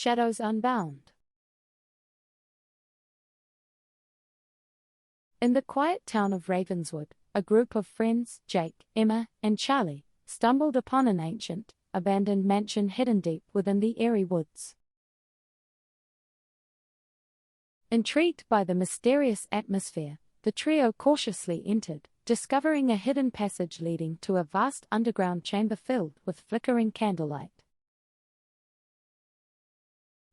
Shadows Unbound. In the quiet town of Ravenswood, a group of friends, Jake, Emma, and Charlie, stumbled upon an ancient, abandoned mansion hidden deep within the airy woods. Intrigued by the mysterious atmosphere, the trio cautiously entered, discovering a hidden passage leading to a vast underground chamber filled with flickering candlelight.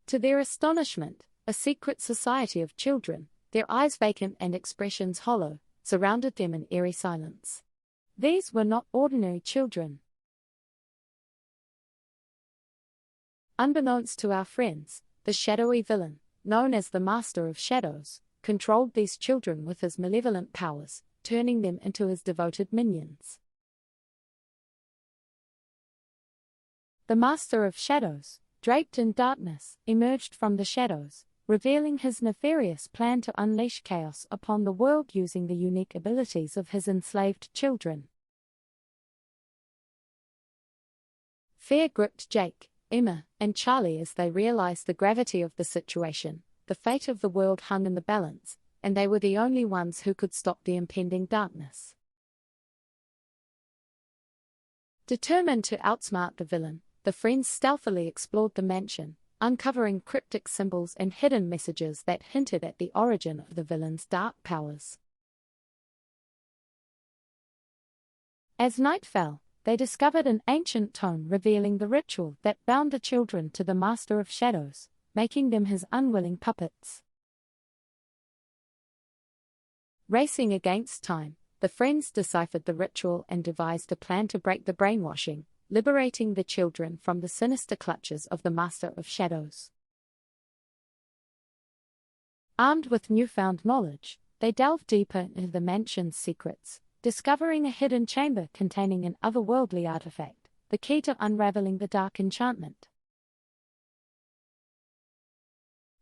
To their astonishment, a secret society of children, their eyes vacant and expressions hollow, surrounded them in eerie silence. These were not ordinary children. Unbeknownst to our friends, the shadowy villain, known as the Master of Shadows, controlled these children with his malevolent powers, turning them into his devoted minions. The Master of Shadows, draped in darkness, emerged from the shadows, revealing his nefarious plan to unleash chaos upon the world using the unique abilities of his enslaved children. Fear gripped Jake, Emma, and Charlie as they realized the gravity of the situation. The fate of the world hung in the balance, and they were the only ones who could stop the impending darkness. Determined to outsmart the villain, the friends stealthily explored the mansion, uncovering cryptic symbols and hidden messages that hinted at the origin of the villain's dark powers. As night fell, they discovered an ancient tome revealing the ritual that bound the children to the Master of Shadows, making them his unwilling puppets. Racing against time, the friends deciphered the ritual and devised a plan to break the brainwashing, liberating the children from the sinister clutches of the Master of Shadows. Armed with newfound knowledge, they delved deeper into the mansion's secrets, discovering a hidden chamber containing an otherworldly artifact, the key to unraveling the dark enchantment.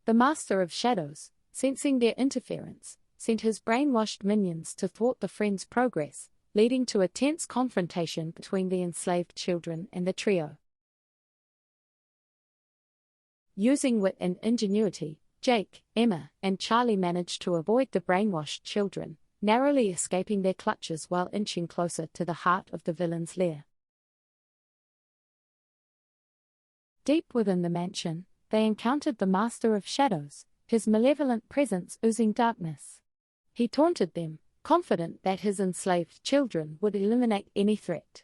The Master of Shadows, sensing their interference, sent his brainwashed minions to thwart the friends' progress, leading to a tense confrontation between the enslaved children and the trio. Using wit and ingenuity, Jake, Emma, and Charlie managed to avoid the brainwashed children, narrowly escaping their clutches while inching closer to the heart of the villain's lair. Deep within the mansion, they encountered the Master of Shadows, his malevolent presence oozing darkness. He taunted them, confident that his enslaved children would eliminate any threat.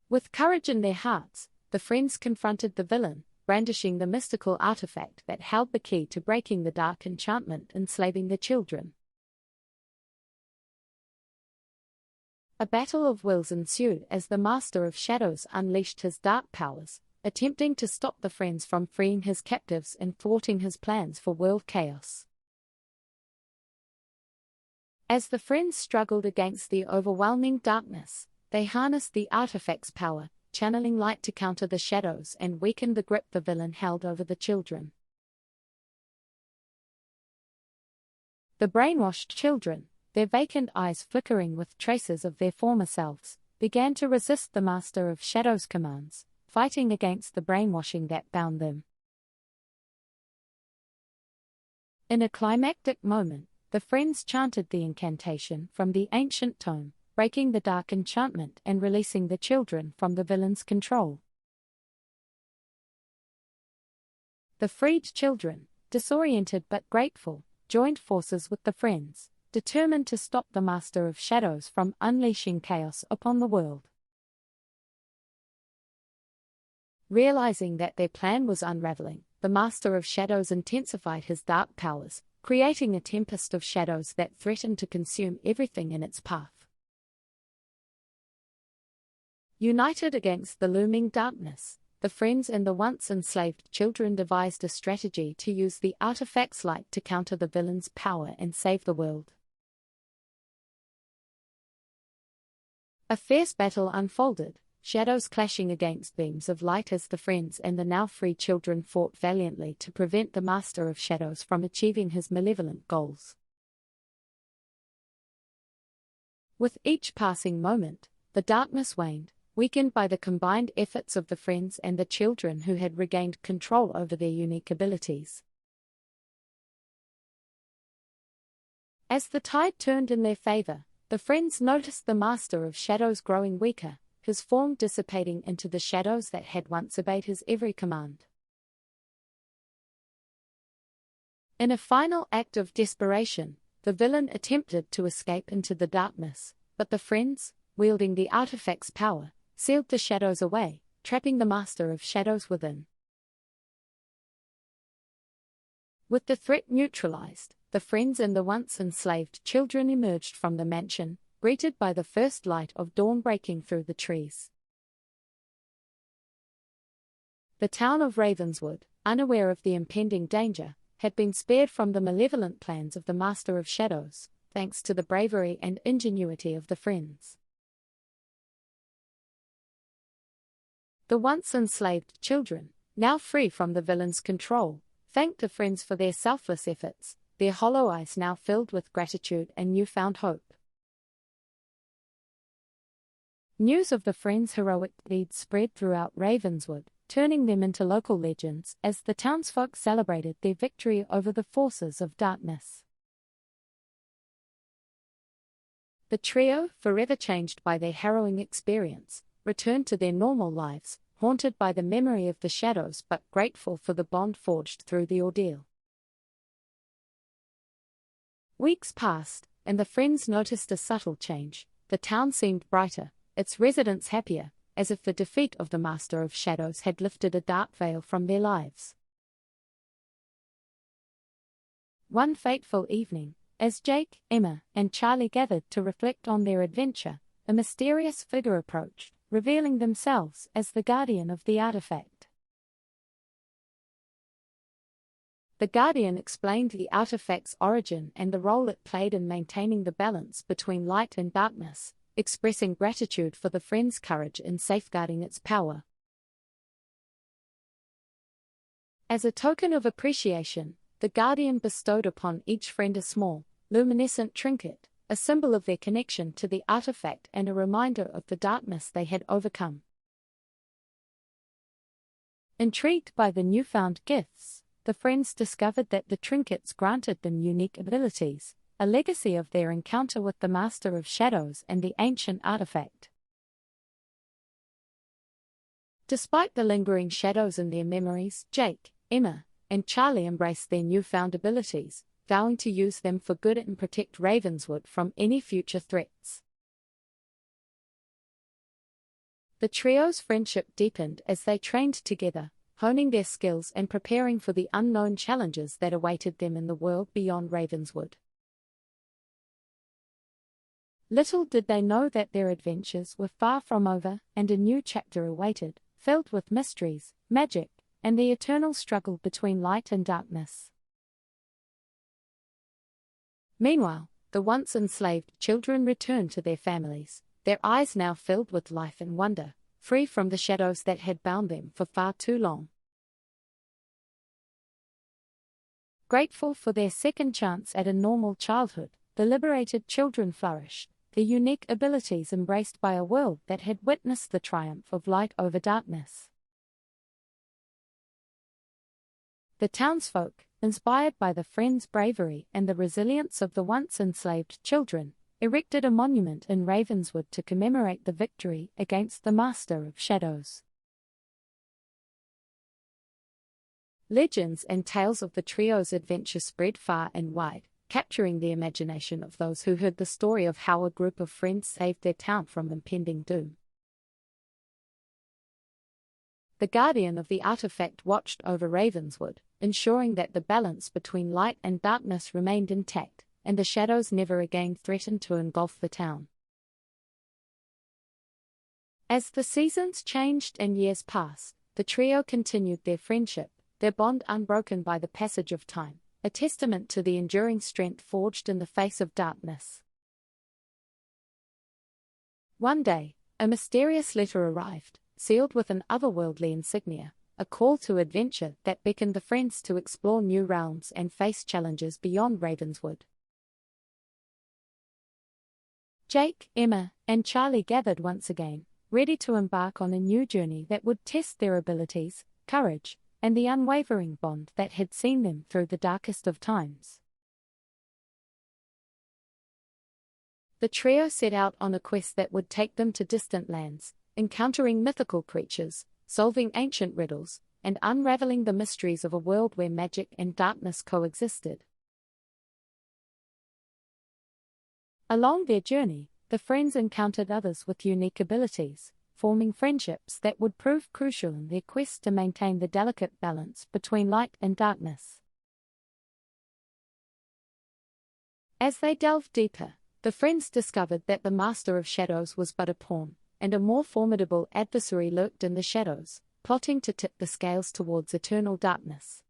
With courage in their hearts, the friends confronted the villain, brandishing the mystical artifact that held the key to breaking the dark enchantment enslaving the children. A battle of wills ensued as the Master of Shadows unleashed his dark powers, attempting to stop the friends from freeing his captives and thwarting his plans for world chaos. As the friends struggled against the overwhelming darkness, they harnessed the artifact's power, channeling light to counter the shadows and weaken the grip the villain held over the children. The brainwashed children, their vacant eyes flickering with traces of their former selves, began to resist the Master of Shadows' commands, fighting against the brainwashing that bound them. In a climactic moment, the friends chanted the incantation from the ancient tome, breaking the dark enchantment and releasing the children from the villain's control. The freed children, disoriented but grateful, joined forces with the friends, determined to stop the Master of Shadows from unleashing chaos upon the world. Realizing that their plan was unraveling, the Master of Shadows intensified his dark powers, creating a tempest of shadows that threatened to consume everything in its path. United against the looming darkness, the friends and the once enslaved children devised a strategy to use the artifact's light to counter the villain's power and save the world. A fierce battle unfolded, shadows clashing against beams of light as the friends and the now free children fought valiantly to prevent the Master of Shadows from achieving his malevolent goals. With each passing moment, the darkness waned, weakened by the combined efforts of the friends and the children who had regained control over their unique abilities. As the tide turned in their favor, the friends noticed the Master of Shadows growing weaker, his form dissipating into the shadows that had once obeyed his every command. In a final act of desperation, the villain attempted to escape into the darkness, but the friends, wielding the artifact's power, sealed the shadows away, trapping the Master of Shadows within. With the threat neutralized, the friends and the once enslaved children emerged from the mansion, greeted by the first light of dawn breaking through the trees. The town of Ravenswood, unaware of the impending danger, had been spared from the malevolent plans of the Master of Shadows, thanks to the bravery and ingenuity of the friends. The once enslaved children, now free from the villain's control, thanked the friends for their selfless efforts, their hollow eyes now filled with gratitude and newfound hope. News of the friends' heroic deeds spread throughout Ravenswood, turning them into local legends as the townsfolk celebrated their victory over the forces of darkness. The trio, forever changed by their harrowing experience, returned to their normal lives, haunted by the memory of the shadows but grateful for the bond forged through the ordeal. Weeks passed, and the friends noticed a subtle change. The town seemed brighter, its residents happier, as if the defeat of the Master of Shadows had lifted a dark veil from their lives. One fateful evening, as Jake, Emma, and Charlie gathered to reflect on their adventure, a mysterious figure approached, revealing themselves as the guardian of the artifact. The Guardian explained the artifact's origin and the role it played in maintaining the balance between light and darkness, expressing gratitude for the friends' courage in safeguarding its power. As a token of appreciation, the Guardian bestowed upon each friend a small, luminescent trinket, a symbol of their connection to the artifact and a reminder of the darkness they had overcome. Intrigued by the newfound gifts, the friends discovered that the trinkets granted them unique abilities, a legacy of their encounter with the Master of Shadows and the ancient artifact. Despite the lingering shadows in their memories, Jake, Emma, and Charlie embraced their newfound abilities, vowing to use them for good and protect Ravenswood from any future threats. The trio's friendship deepened as they trained together, honing their skills and preparing for the unknown challenges that awaited them in the world beyond Ravenswood. Little did they know that their adventures were far from over, and a new chapter awaited, filled with mysteries, magic, and the eternal struggle between light and darkness. Meanwhile, the once enslaved children returned to their families, their eyes now filled with life and wonder, free from the shadows that had bound them for far too long. Grateful for their second chance at a normal childhood, the liberated children flourished, their unique abilities embraced by a world that had witnessed the triumph of light over darkness. The townsfolk, inspired by the friends' bravery and the resilience of the once enslaved children, erected a monument in Ravenswood to commemorate the victory against the Master of Shadows. Legends and tales of the trio's adventure spread far and wide, capturing the imagination of those who heard the story of how a group of friends saved their town from impending doom. The guardian of the artifact watched over Ravenswood, ensuring that the balance between light and darkness remained intact, and the shadows never again threatened to engulf the town. As the seasons changed and years passed, the trio continued their friendship, their bond unbroken by the passage of time, a testament to the enduring strength forged in the face of darkness. One day, a mysterious letter arrived, sealed with an otherworldly insignia, a call to adventure that beckoned the friends to explore new realms and face challenges beyond Ravenswood. Jake, Emma, and Charlie gathered once again, ready to embark on a new journey that would test their abilities, courage, and the unwavering bond that had seen them through the darkest of times. The trio set out on a quest that would take them to distant lands, encountering mythical creatures, solving ancient riddles, and unraveling the mysteries of a world where magic and darkness coexisted. Along their journey, the friends encountered others with unique abilities, forming friendships that would prove crucial in their quest to maintain the delicate balance between light and darkness. As they delved deeper, the friends discovered that the Master of Shadows was but a pawn, and a more formidable adversary lurked in the shadows, plotting to tip the scales towards eternal darkness.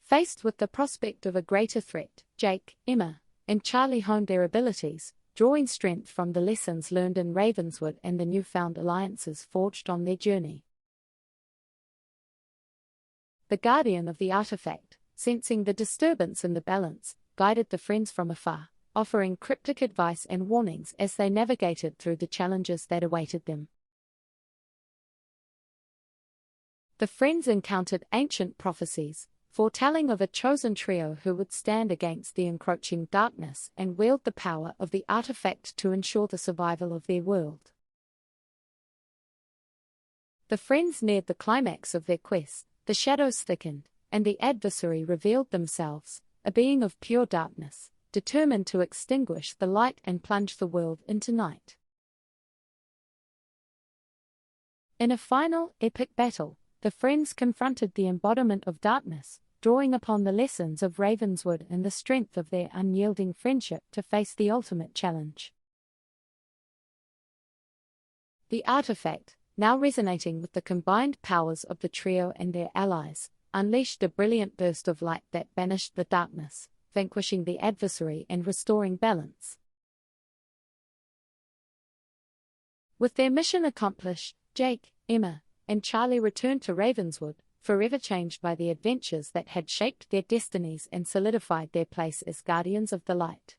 Faced with the prospect of a greater threat, Jake, Emma, and Charlie honed their abilities, drawing strength from the lessons learned in Ravenswood and the newfound alliances forged on their journey. The guardian of the artifact, sensing the disturbance in the balance, guided the friends from afar, offering cryptic advice and warnings as they navigated through the challenges that awaited them. The friends encountered ancient prophecies, foretelling of a chosen trio who would stand against the encroaching darkness and wield the power of the artifact to ensure the survival of their world. The friends neared the climax of their quest, the shadows thickened, and the adversary revealed themselves, a being of pure darkness, determined to extinguish the light and plunge the world into night. In a final, epic battle, the friends confronted the embodiment of darkness, drawing upon the lessons of Ravenswood and the strength of their unyielding friendship to face the ultimate challenge. The artifact, now resonating with the combined powers of the trio and their allies, unleashed a brilliant burst of light that banished the darkness, vanquishing the adversary and restoring balance. With their mission accomplished, Jake, Emma, and Charlie returned to Ravenswood, forever changed by the adventures that had shaped their destinies and solidified their place as guardians of the light.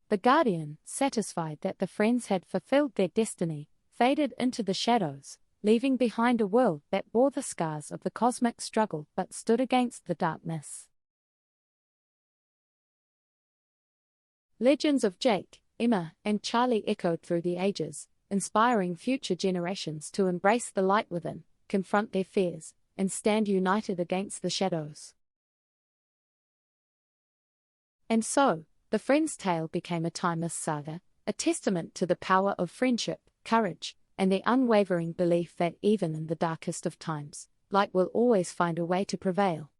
The guardian, satisfied that the friends had fulfilled their destiny, faded into the shadows, leaving behind a world that bore the scars of the cosmic struggle but stood against the darkness. Legends of Jake, Emma, and Charlie echoed through the ages, inspiring future generations to embrace the light within, confront their fears, and stand united against the shadows. And so, the friends' tale became a timeless saga, a testament to the power of friendship, courage, and the unwavering belief that even in the darkest of times, light will always find a way to prevail.